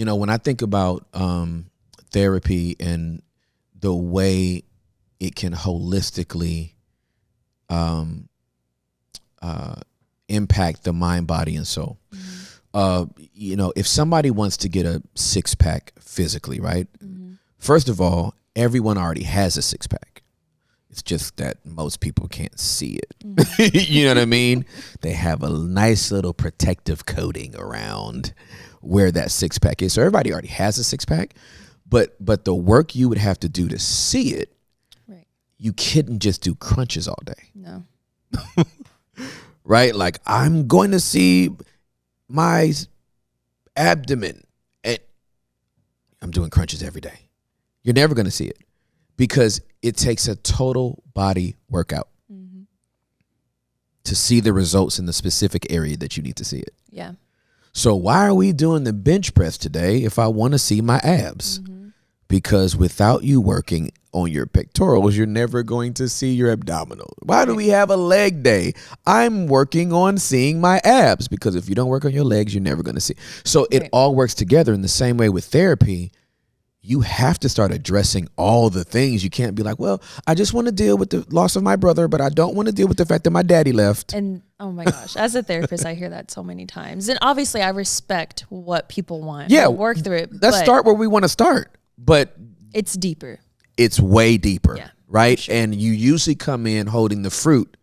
when I think about therapy and the way it can holistically impact the mind, body, and soul. If somebody wants to get a six-pack physically, right? First of all, everyone already has a six-pack. It's just that most people can't see it. You know what I mean? They have a nice little protective coating around where that six-pack is. So everybody already has a six-pack, but the work you would have to do to see it, right? You couldn't just do crunches all day. No. Right? Like, I'm going to see my abdomen, and I'm doing crunches every day. You're never going to see it because it takes a total body workout to see the results in the specific area that you need to see it. Yeah. So why are we doing the bench press today if I want to see my abs? Because without you working on your pectorals, you're never going to see your abdominal. Why do we have a leg day? I'm working on seeing my abs, because if you don't work on your legs, you're never going to see. So it all works together. In the same way with therapy, you have to start addressing all the things. You can't be like, well, I just want to deal with the loss of my brother, but I don't want to deal with the fact that my daddy left. And oh my gosh, as a therapist, I hear that so many times. And obviously I respect what people want. Yeah. We'll work through it. Let's start where we want to start. But it's deeper. It's way deeper. Yeah, right? Sure. And you usually come in holding the fruit,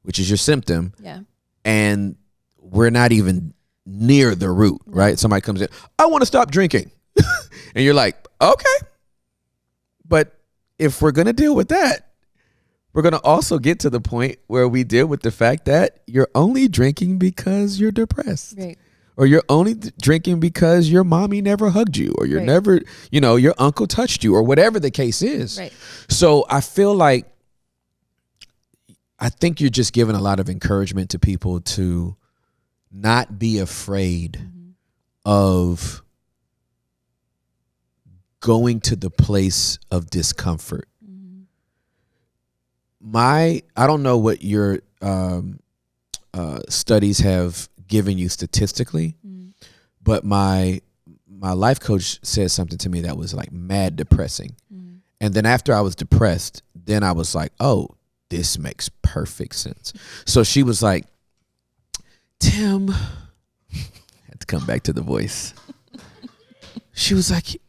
which is your symptom. Yeah. And we're not even near the root, right? Somebody comes in, I want to stop drinking. And you're like, okay. But if we're going to deal with that, we're going to also get to the point where we deal with the fact that you're only drinking because you're depressed. Right. Or you're only drinking because your mommy never hugged you, or you're never, your uncle touched you, or whatever the case is. Right. So I feel like, I think you're just giving a lot of encouragement to people to not be afraid of going to the place of discomfort. I don't know what your studies have given you statistically, but my life coach said something to me that was like mad depressing. And then after I was depressed, then I was like, oh, this makes perfect sense. So she was like, Tim, had to come back to the voice. She was like,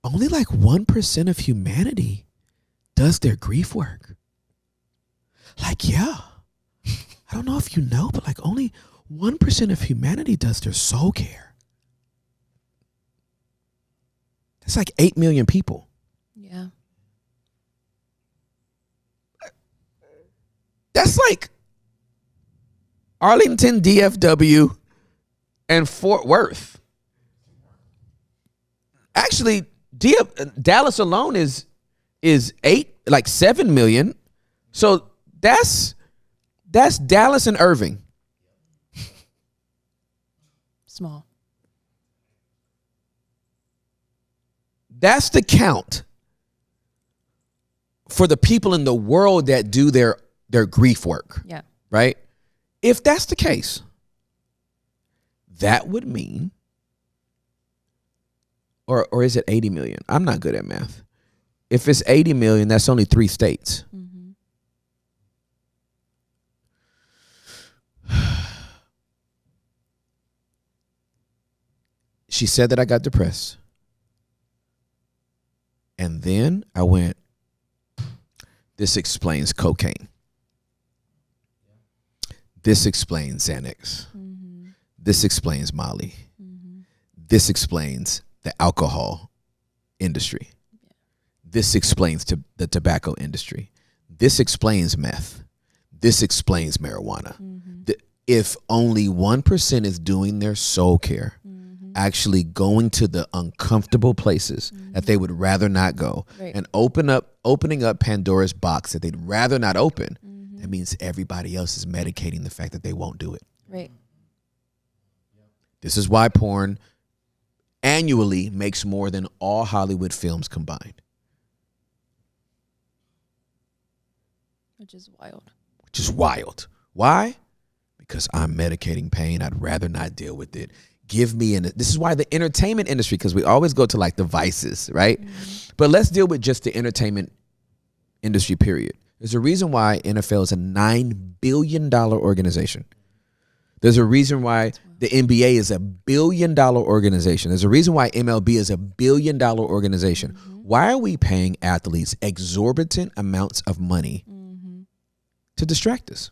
only like 1% of humanity does their grief work. Like, yeah. I don't know if you know, but like only 1% of humanity does their soul care. That's like 8 million people. Yeah. That's like Arlington, DFW, and Fort Worth. Actually, Dallas alone is 7 million. So that's Dallas and Irving. Small. That's the count for the people in the world that do their grief work. Yeah. Right? If that's the case, that would mean, or is it 80 million? I'm not good at math. If it's 80 million, that's only 3 states. She said that I got depressed. And then I went, this explains cocaine. This explains Xanax. This explains Molly. This explains the alcohol industry. This explains the tobacco industry. This explains meth. This explains marijuana. If only 1% is doing their soul care, actually going to the uncomfortable places that they would rather not go, and opening up Pandora's box that they'd rather not open, that means everybody else is medicating the fact that they won't do it. Right. This is why porn annually makes more than all Hollywood films combined. Which is wild. Which is wild. Why? Because I'm medicating pain. I'd rather not deal with it. Give me this is why the entertainment industry, because we always go to like the vices, right? But let's deal with just the entertainment industry, period. There's a reason why NFL is a $9 billion organization. There's a reason why the NBA is a $1 billion organization. There's a reason why MLB is a $1 billion organization. Why are we paying athletes exorbitant amounts of money to distract us?